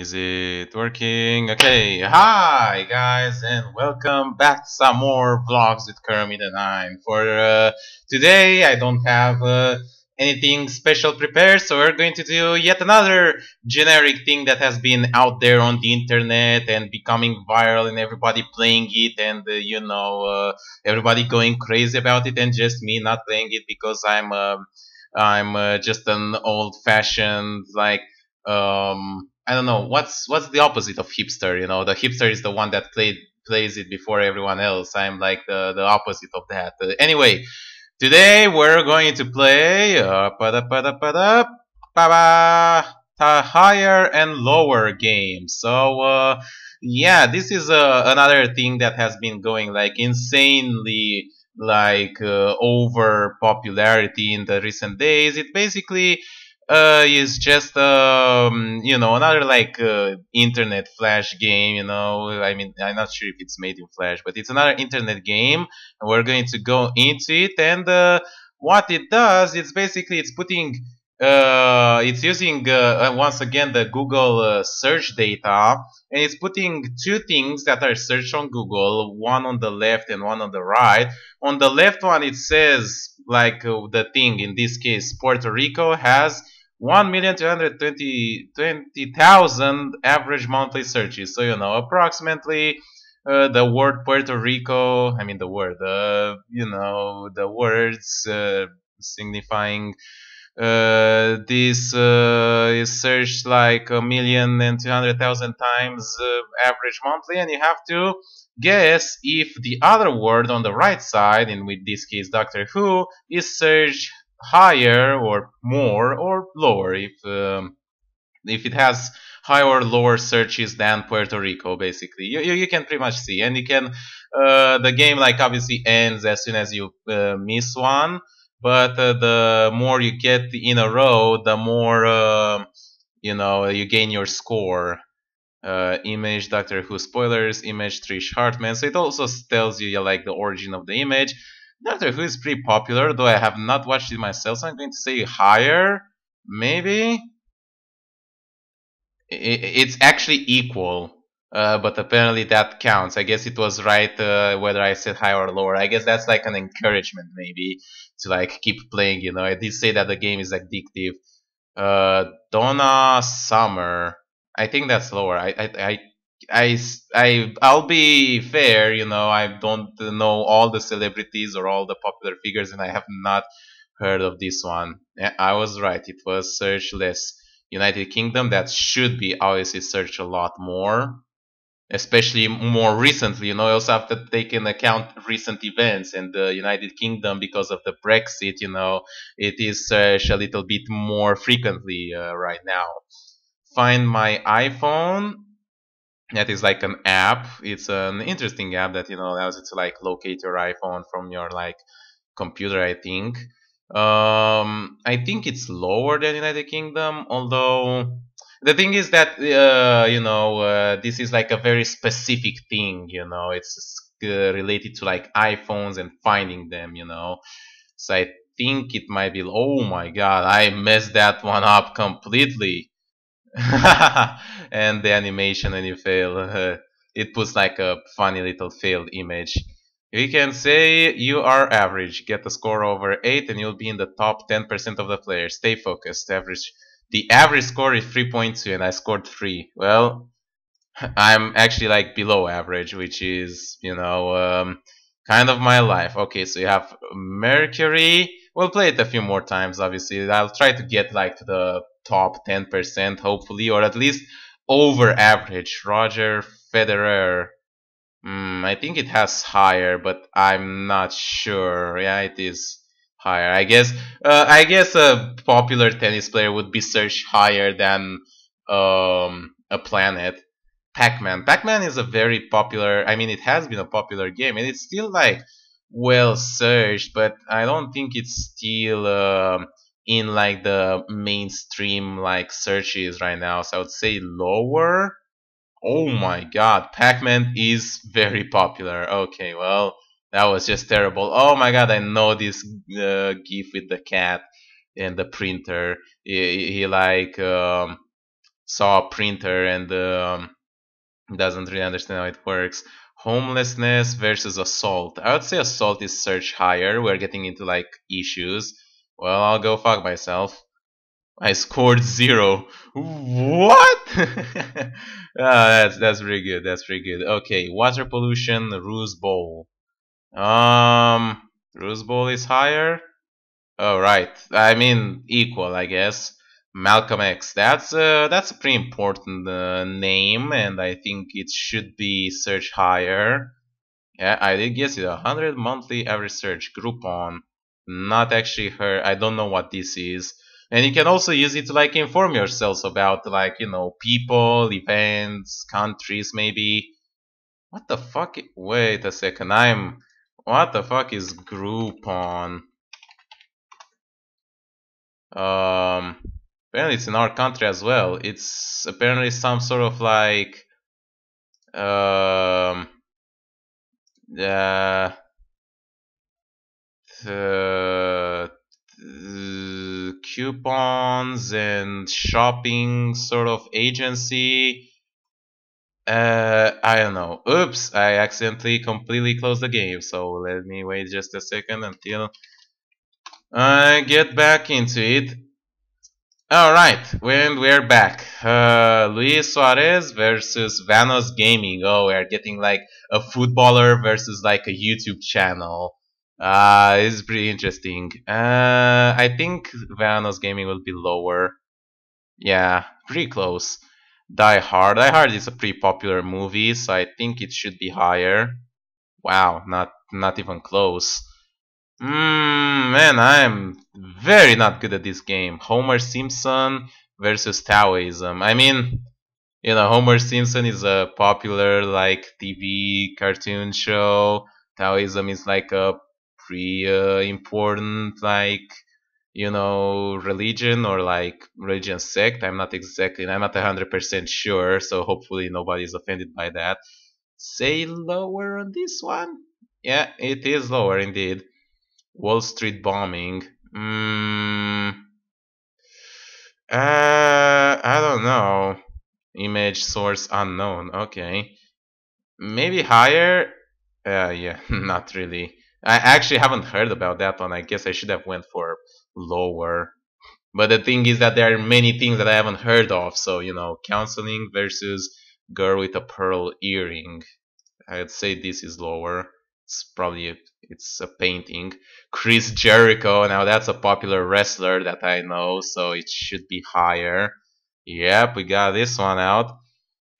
Is it working? Okay, hi guys, and welcome back to some more vlogs with caramida9. For today, I don't have anything special prepared, so we're going to do yet another generic thing that has been out there on the internet and becoming viral, and everybody playing it, and everybody going crazy about it, and just me not playing it because I'm just an old-fashioned I don't know what's the opposite of hipster. You know, the hipster is the one that plays it before everyone else. I'm like the opposite of that. Anyway, today we're going to play higher and lower games. So yeah, this is another thing that has been going like insanely over popularity in the recent days. It basically is just another internet flash game. I mean, I'm not sure if it's made in flash, but it's another internet game, and we're going to go into it. And what it does, it's basically it's using once again the Google search data, and it's putting two things that are searched on Google, one on the left and one on the right. On the left one, it says the thing, in this case Puerto Rico, has 1,220,000 average monthly searches. So approximately the word Puerto Rico, I mean the words signifying this is searched like 1,200,000 times average monthly, and you have to guess if the other word on the right side, in with this case Doctor Who, is searched higher or more or lower, if it has higher or lower searches than Puerto Rico. Basically, you can pretty much see, and you can the game obviously ends as soon as you miss one. But the more you get in a row, the more you gain your score. Image Doctor Who spoilers, image Trish Hartman. So it also tells you the origin of the image. Doctor Who is pretty popular, though I have not watched it myself, so I'm going to say higher, maybe. It's actually equal, but apparently that counts. I guess it was right whether I said higher or lower. I guess that's like an encouragement, maybe, to keep playing. I did say that the game is addictive. Donna Summer, I think that's lower. I'll be fair. I don't know all the celebrities or all the popular figures, and I have not heard of this one. Yeah, I was right. It was search less. United Kingdom, that should be obviously searched a lot more, especially more recently. You also have to take into account recent events, and the United Kingdom, because of the Brexit, it is searched a little bit more frequently right now. Find My iPhone. That is like an app. It's an interesting app that allows you to locate your iPhone from your computer, I think. I think it's lower than United Kingdom, although the thing is that this is a very specific thing. It's related to iPhones and finding them. So I think it might be. Oh my God, I messed that one up completely. And the animation when you fail, it puts a funny little failed image. We can say you are average. Get a score over 8 and you'll be in the top 10% of the players. Stay focused. The average score is 3.2 and I scored 3. Well, I'm actually below average, which is, kind of my life. Okay, so you have Mercury. We'll play it a few more times, obviously. I'll try to get to the top 10%, hopefully, or at least over average. Roger Federer. I think it has higher, but I'm not sure. Yeah, it is higher. I guess a popular tennis player would be searched higher than a planet. Pac-Man. Pac-Man is a very popular. I mean, it has been a popular game, and it's still well searched, but I don't think it's still in the mainstream searches right now. So I would say lower. Oh my God, Pac-Man is very popular. Okay, well, that was just terrible. Oh my God, I know this GIF with the cat and the printer. He saw a printer and doesn't really understand how it works. Homelessness versus assault. I would say assault is search higher. We're getting into like issues. Well, I'll go fuck myself. I scored 0. What? That's pretty good. That's pretty good. Okay, water pollution, Rose Bowl. Um, Rose Bowl is higher. Oh right. I mean equal, I guess. Malcolm X. That's a pretty important name, and I think it should be searched higher. Yeah, I did guess it. 100 monthly average search. Groupon. Not actually her. I don't know what this is. And you can also use it to like inform yourselves about like people, events, countries maybe. What the fuck? Wait a second. What the fuck is Groupon? Um, apparently it's in our country as well. It's apparently some sort of like um, uh, uh, coupons and shopping sort of agency. I don't know. Oops, I accidentally completely closed the game. So let me wait just a second until I get back into it. Alright, when we're back. Luis Suarez versus Vanos Gaming. Oh, we're getting like a footballer versus like a YouTube channel. This is pretty interesting. I think Vanos Gaming will be lower. Yeah, pretty close. Die Hard. Die Hard is a pretty popular movie, so I think it should be higher. Wow, not even close. Man, I'm very not good at this game. Homer Simpson versus Taoism. I mean, Homer Simpson is a popular like TV cartoon show. Taoism is like a pretty important like religion or like religion sect. I'm not 100% sure, so hopefully nobody's offended by that. Say lower on this one. Yeah, it is lower indeed. Wall Street bombing. I don't know. Image source unknown. Okay. Maybe higher? Yeah, not really. I actually haven't heard about that one. I guess I should have went for lower. But the thing is that there are many things that I haven't heard of. So, counseling versus girl with a pearl earring. I'd say this is lower. It's a painting. Chris Jericho. Now that's a popular wrestler that I know, so it should be higher. Yep, we got this one out.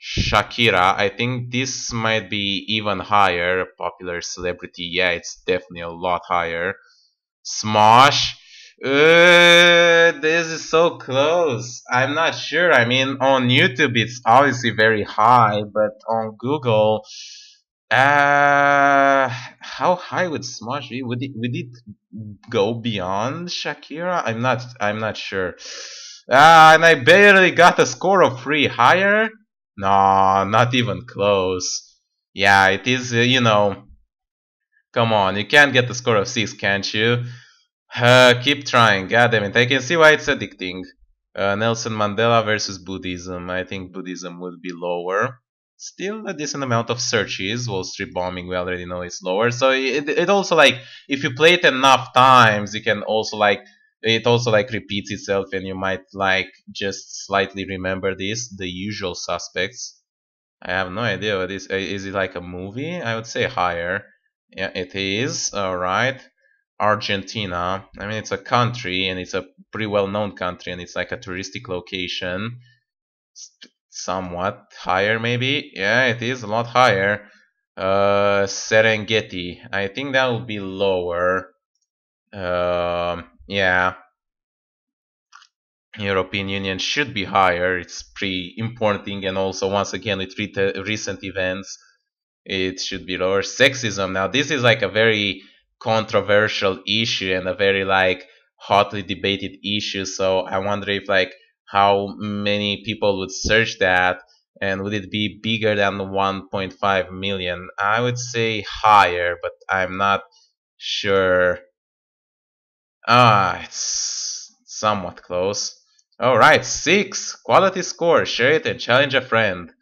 Shakira. I think this might be even higher. A popular celebrity. Yeah, it's definitely a lot higher. Smosh. This is so close. I'm not sure. I mean, on YouTube it's obviously very high, but on Google, how high would Smosh be? Would it go beyond Shakira? I'm not sure. And I barely got a score of 3 higher. No, not even close. Yeah, it is. Come on, you can't get the score of 6, can't you? Keep trying. God damn it. I can see why it's addicting. Nelson Mandela versus Buddhism. I think Buddhism would be lower. Still a decent amount of searches. Wall Street bombing, we already know is lower. So it also like, if you play it enough times, you can also like, it also like repeats itself and you might like just slightly remember this. The Usual Suspects. I have no idea what this is. It like a movie? I would say higher. Yeah, it is. Alright. Argentina. I mean, it's a country and it's a pretty well known country and it's like a touristic location. Somewhat higher, maybe. Yeah, it is a lot higher. Serengeti. I think that would be lower. Yeah. European Union should be higher. It's pretty important, and also once again with recent events, it should be lower. Sexism. Now this is like a very controversial issue and a very like hotly debated issue. So I wonder if like how many people would search that, and would it be bigger than 1.5 million? I would say higher, but I'm not sure. It's somewhat close. All right, 6 quality score. Share it and challenge a friend.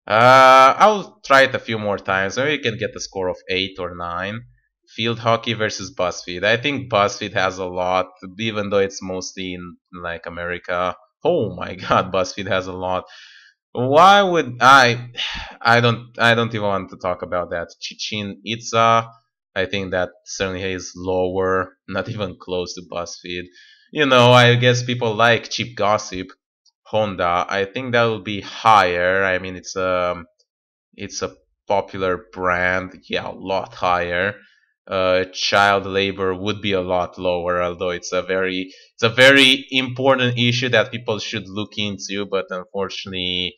I'll try it a few more times. Maybe you can get a score of 8 or 9. Field hockey versus BuzzFeed. I think BuzzFeed has a lot, even though it's mostly in like America. Oh my God, BuzzFeed has a lot. Why would I? I don't even want to talk about that. Chichen Itza. I think that certainly is lower, not even close to BuzzFeed. I guess people like cheap gossip. Honda. I think that will be higher. I mean, it's a popular brand. Yeah, a lot higher. Child labor would be a lot lower, although it's a very important issue that people should look into. But unfortunately,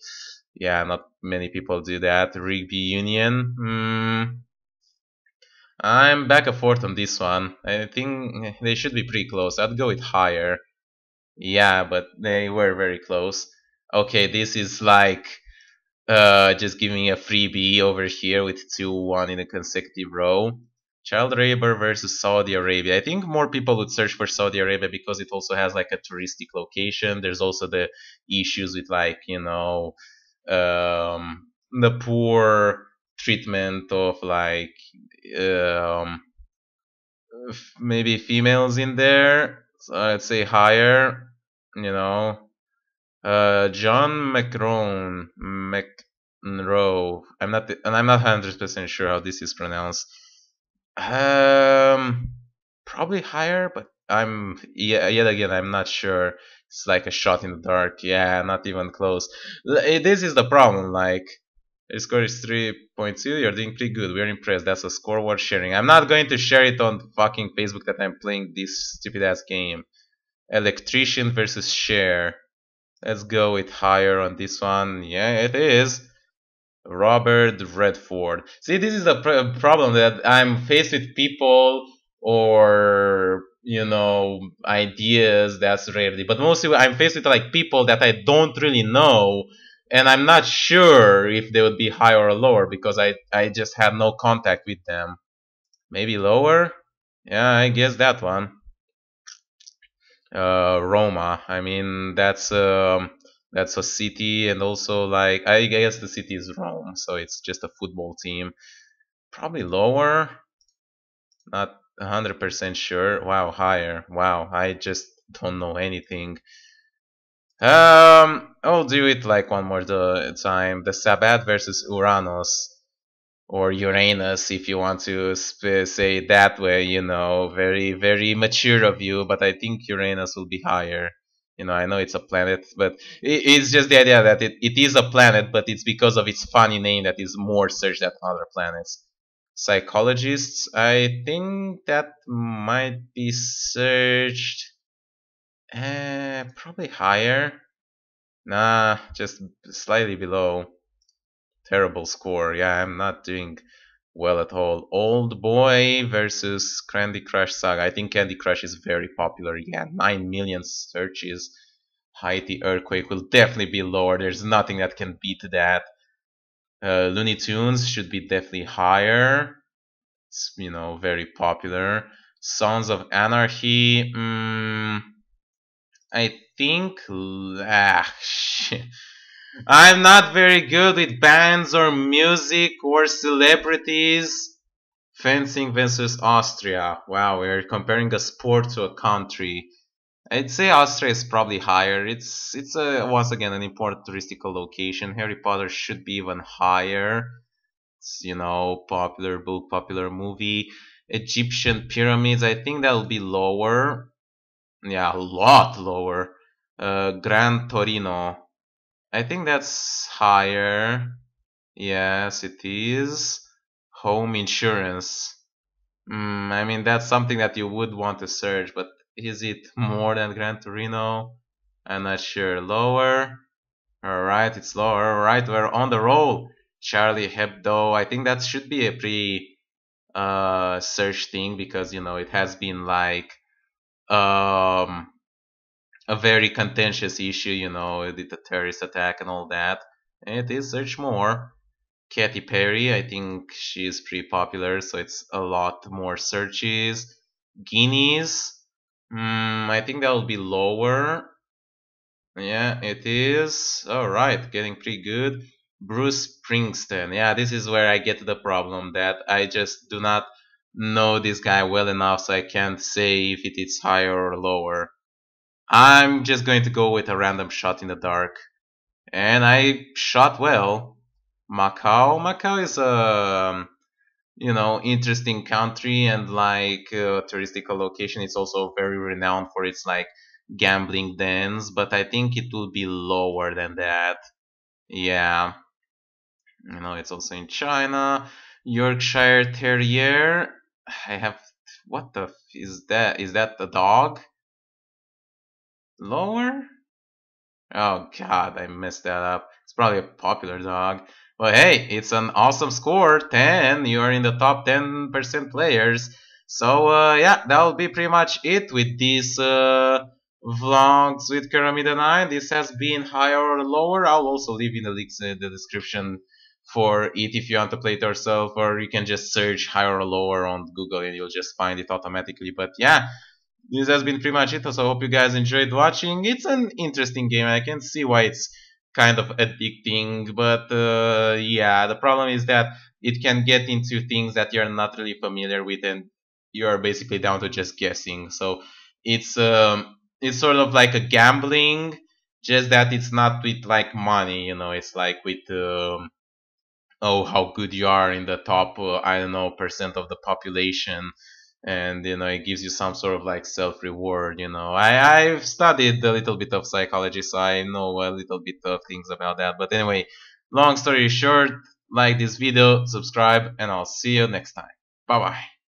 yeah, not many people do that. Rugby union. I'm back and forth on this one. I think they should be pretty close. I'd go with higher. Yeah, but they were very close. Okay, this is like just giving a freebie over here with 2-1 in a consecutive row. Child labor versus Saudi Arabia. I think more people would search for Saudi Arabia because it also has like a touristic location. There's also the issues with like, the poor treatment of like um, maybe females in there. So I'd say higher, you know. John McEnroe. I'm not 100% sure how this is pronounced. Um, Probably higher, but yet again I'm not sure. It's like a shot in the dark. Yeah, not even close. This is the problem. Like, your score is 3.2. You're doing pretty good. We're impressed. That's a score worth sharing. I'm not going to share it on fucking Facebook that I'm playing this stupid ass game. Electrician versus share. Let's go with higher on this one. Yeah, it is. Robert Redford. See, this is the problem that I'm faced with people or ideas that's rarely, but mostly I'm faced with like people that I don't really know, and I'm not sure if they would be higher or lower because I just had no contact with them. Maybe lower? Yeah, I guess that one. Roma. I mean, that's a city, and also like I guess the city is Rome, so it's just a football team. Probably lower, not 100% sure. Wow, higher. Wow, I just don't know anything. I'll do it like one more time. The Sabbath versus Uranus or Uranus, if you want to say it that way. Very, very mature of you, but I think Uranus will be higher. I know it's a planet, but it's just the idea that it is a planet, but it's because of its funny name that is more searched than other planets. Psychologists, I think that might be searched probably higher. Nah, just slightly below. Terrible score. Yeah, I'm not doing well at all. Old Boy versus Candy Crush Saga. I think Candy Crush is very popular. Yeah, 9 million searches. Haiti Earthquake will definitely be lower. There's nothing that can beat that. Looney Tunes should be definitely higher. It's, very popular. Sons of Anarchy. I think. Shit. I'm not very good with bands or music or celebrities. Fencing versus Austria. Wow, we're comparing a sport to a country. I'd say Austria is probably higher. It's once again an important touristical location. Harry Potter should be even higher. It's, popular book, popular movie. Egyptian pyramids. I think that'll be lower. Yeah, a lot lower. Gran Torino. I think that's higher. Yes, it is. Home insurance. I mean, that's something that you would want to search, but is it more than Gran Torino? I'm not sure. Lower? Alright, it's lower. Alright, we're on the roll. Charlie Hebdo. I think that should be a pretty search thing because, it has been like um a very contentious issue, the terrorist attack and all that. And it is search more. Katy Perry, I think she's pretty popular, so it's a lot more searches. Guineas, I think that will be lower. Yeah, it is. Alright, getting pretty good. Bruce Springsteen. Yeah, this is where I get to the problem that I just do not know this guy well enough so I can't say if it is higher or lower. I'm just going to go with a random shot in the dark. And I shot well. Macau. Macau is a interesting country and like touristical location. It's also very renowned for its like gambling dens, but I think it will be lower than that. Yeah, it's also in China. Yorkshire Terrier. I have what the is that? Is that the dog? Lower? Oh god, I messed that up. It's probably a popular dog. But hey, it's an awesome score. 10. You are in the top 10% players. So yeah, that'll be pretty much it with these vlogs with caramida9. This has been higher or lower. I'll also leave in the links in the description for it if you want to play it yourself, or you can just search higher or lower on Google and you'll just find it automatically. But yeah, this has been pretty much it. So I hope you guys enjoyed watching. It's an interesting game. I can see why it's kind of addicting, but yeah, the problem is that it can get into things that you're not really familiar with, and you're basically down to just guessing. So it's sort of like a gambling, just that it's not with like money. It's like with oh, how good you are in the top I don't know percent of the population, and it gives you some sort of like self reward. I've studied a little bit of psychology, so I know a little bit of things about that. But anyway, long story short, like this video, subscribe, and I'll see you next time. Bye bye.